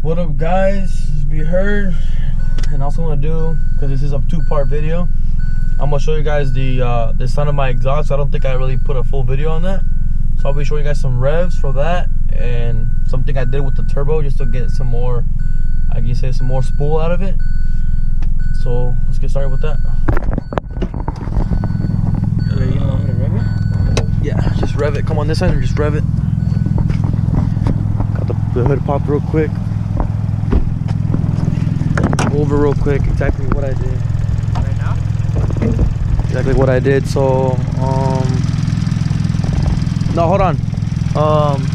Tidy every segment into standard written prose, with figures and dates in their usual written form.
What up, guys? As we heard, and also want to do, because this is a two-part video, I'm gonna show you guys the sound of my exhaust. I don't think I really put a full video on that, so I'll be showing you guys some revs for that and something I did with the turbo just to get some more, I guess, some more spool out of it. So let's get started with that. Yeah, just rev it. Come on this side and just rev it. Got the hood popped real quick. Over real quick, exactly what I did. Right now? Exactly what I did. So, no, hold on.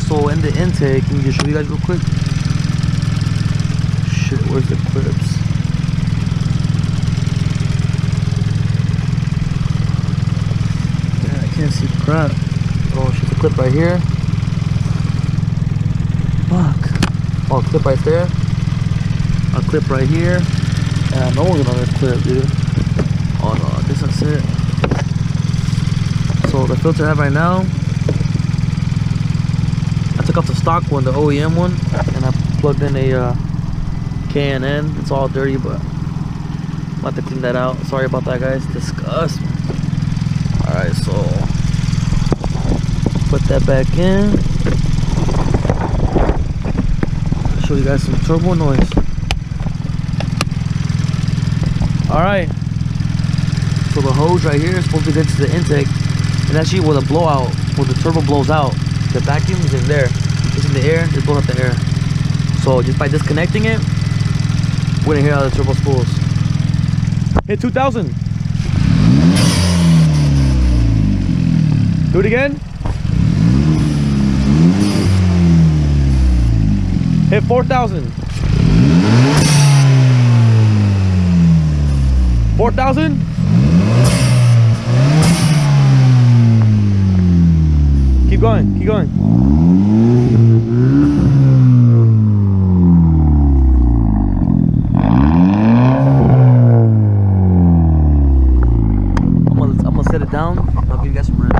So in the intake, let me just show you guys real quick. Shit, where's the clips? Yeah, I can't see crap. Oh, shit, the clip right here. Fuck. Oh, clip right there. A clip right here. And I know another clip, dude. Oh no, I guess that's it. So the filter I have right now, I took off the stock one, the OEM one, and I plugged in a K&N. It's all dirty, but I'm about to clean that out. Sorry about that, guys. Disgusting. Alright, so put that back in. Show you guys some turbo noise. Alright, so the hose right here is supposed to get to the intake, and actually where the blowout, where the turbo blows out, the vacuum is in there. It's in the air, it blows out the air. So just by disconnecting it, we're gonna hear how the turbo spools. Hit 2000. Do it again. Hit 4000. 4,000. Keep going, keep going. I'm gonna set it down. I'll give you guys some revs.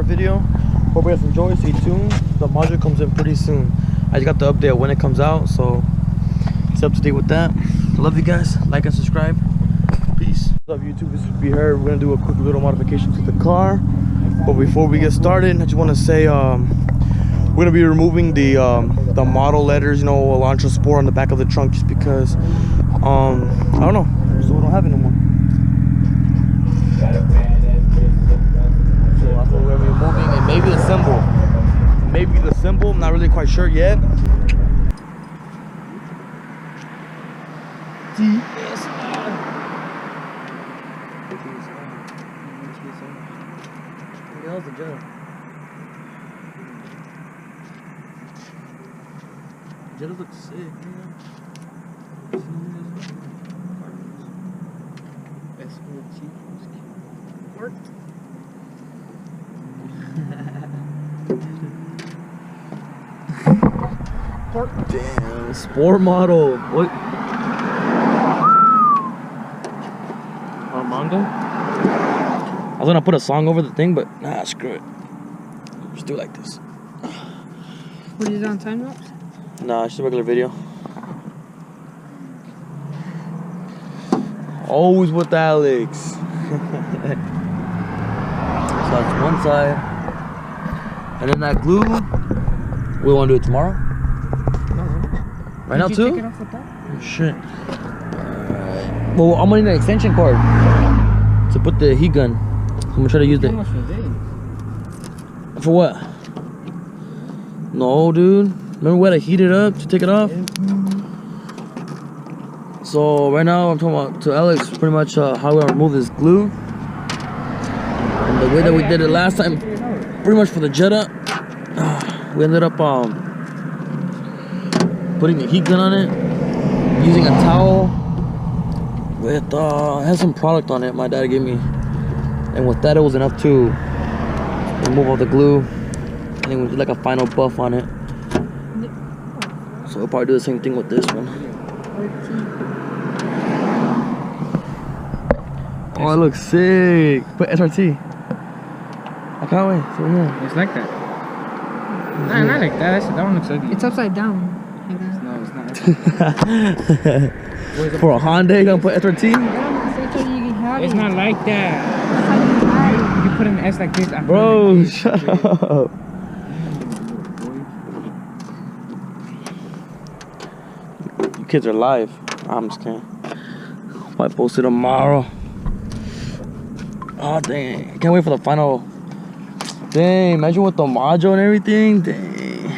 Video. Hope you guys enjoy. Stay tuned. The module comes in pretty soon. I just got the update when it comes out, so stay up to date with that. I love you guys. Like and subscribe. Peace. What's up, YouTube? This is Be Heard. We're gonna do a quick little modification to the car, but before we get started, I just want to say we're gonna be removing the model letters, you know, Elantra Sport on the back of the trunk, just because I don't know, so we don't have it anymore. We're removing it. Maybe the symbol. Maybe the symbol. I'm not really quite sure yet. Jetta looks sick, man. Damn, sport model. What? Armando? I was gonna put a song over the thing, but nah, screw it. Just do it like this. What is it on time lapse? Nah, it's just a regular video. Always with Alex. that's one side. And then that glue, we want to do it tomorrow? Right now too? Take it off with that? Oh, shit. Well, I'm gonna need an extension cord to put the heat gun. I'm gonna try to use it. For what? No, dude. Remember we had to heat it up to take it off? So right now I'm talking about to Alex pretty much how we're gonna remove this glue. And the way that we did it last time, pretty much for the Jetta, we ended up putting the heat gun on it, using a towel with it has some product on it my dad gave me, and with that it was enough to remove all the glue. I think we did like a final buff on it. So we'll probably do the same thing with this one. Oh, it looks sick. Put SRT. I can't wait. So yeah. It's like that. Nah, not like that. That one looks ugly. It's upside down. No, it's not. For a Honda, you gonna put SRT? It's not like that. You put an S like this. Bro, shut up. You kids are live. I'm just kidding. I'll post it tomorrow. Oh dang, I can't wait for the final. Dang, imagine with the module and everything. Dang.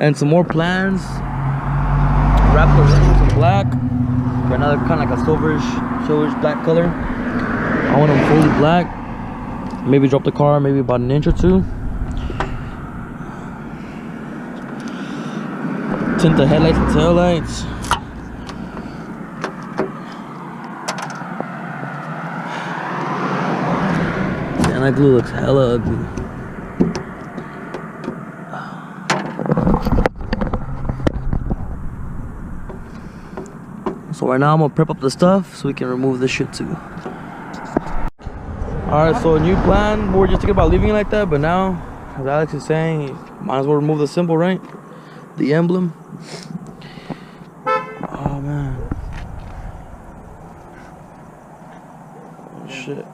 And some more plans. Wrap the rims with some black. Right now they're kind of like a silverish black color. I want them fully black. Maybe drop the car maybe about an inch or two. Tint the headlights and taillights. And that glue looks hella ugly. So right now I'm gonna prep up the stuff so we can remove this shit too. Alright, so a new plan. We were just thinking about leaving it like that, but now, as Alex is saying, might as well remove the symbol, right? The emblem. Oh man. Oh shit.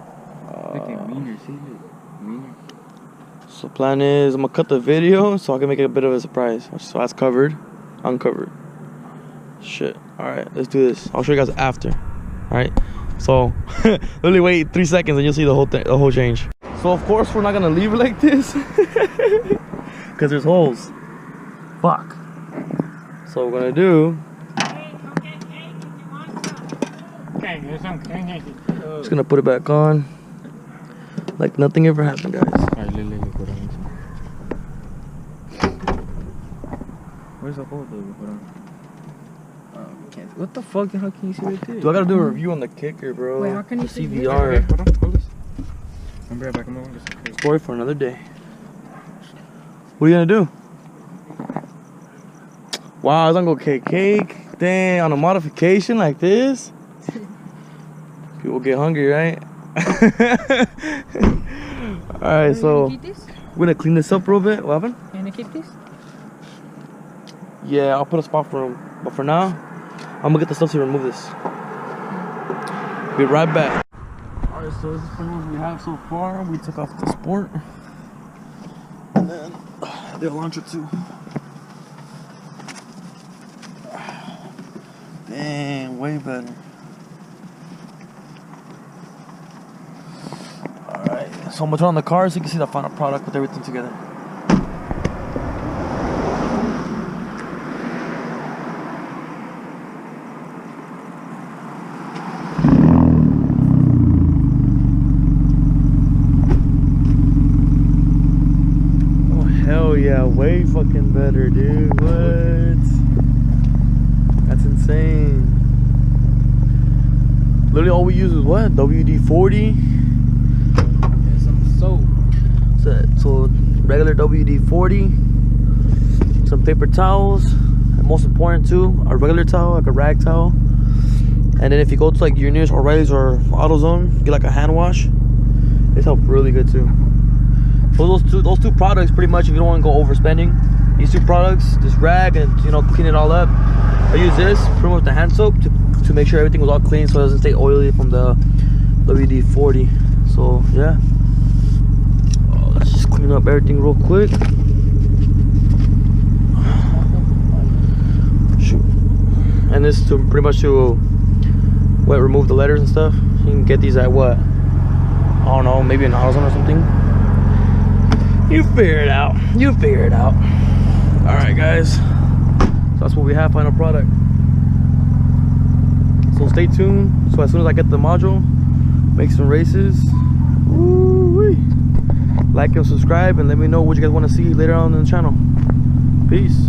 So plan is I'm gonna cut the video so I can make it a bit of a surprise. So that's covered, uncovered. Shit. Alright, let's do this. I'll show you guys after. Alright. So literally wait 3 seconds and you'll see the whole thing, the whole change. So of course we're not gonna leave it like this. Cause there's holes. Fuck. So what we're gonna do, just gonna put it back on like nothing ever happened, guys. Where's the hole though? What the fuck? How can you see right there? Do I gotta do a review on the kicker, bro? Wait, how can you the see CVR? Okay, hold on, hold this. I'm right back. I'm going to Story for another day. What are you gonna do? Wow, I was gonna go cake. Dang, on a modification like this? People get hungry, right? Alright, so we're gonna clean this up a little bit. What happened? Can I keep this? Yeah, I'll put a spot for him. But for now, I'm gonna get the stuff to remove this. Be right back. Alright, so this is pretty much what we have so far. We took off the Sport. And then the Elantra too. Dang, way better. Alright, so I'm gonna turn on the car so you can see the final product with everything together. Hell yeah, way fucking better, dude. What? That's insane. Literally all we use is what? WD-40? and some soap. So regular WD-40, some paper towels, and most important too, a regular towel, like a rag towel. And then if you go to like your nearest O'Reilly's or AutoZone, get like a hand wash. It's helped really good too. So those two products, pretty much, if you don't want to go overspending, these two products, this rag and clean it all up. I use this pretty much with the hand soap to make sure everything was all clean so it doesn't stay oily from the WD-40. So yeah, up everything real quick. Shoot. And this is to pretty much to what, remove the letters and stuff. You can get these at what, I don't know, maybe an AutoZone or something. You figure it out. You figure it out. All right, guys. So that's what we have, final product. So stay tuned. So as soon as I get the module, make some races. Woo-wee. Like and subscribe, and let me know what you guys want to see later on in the channel. Peace.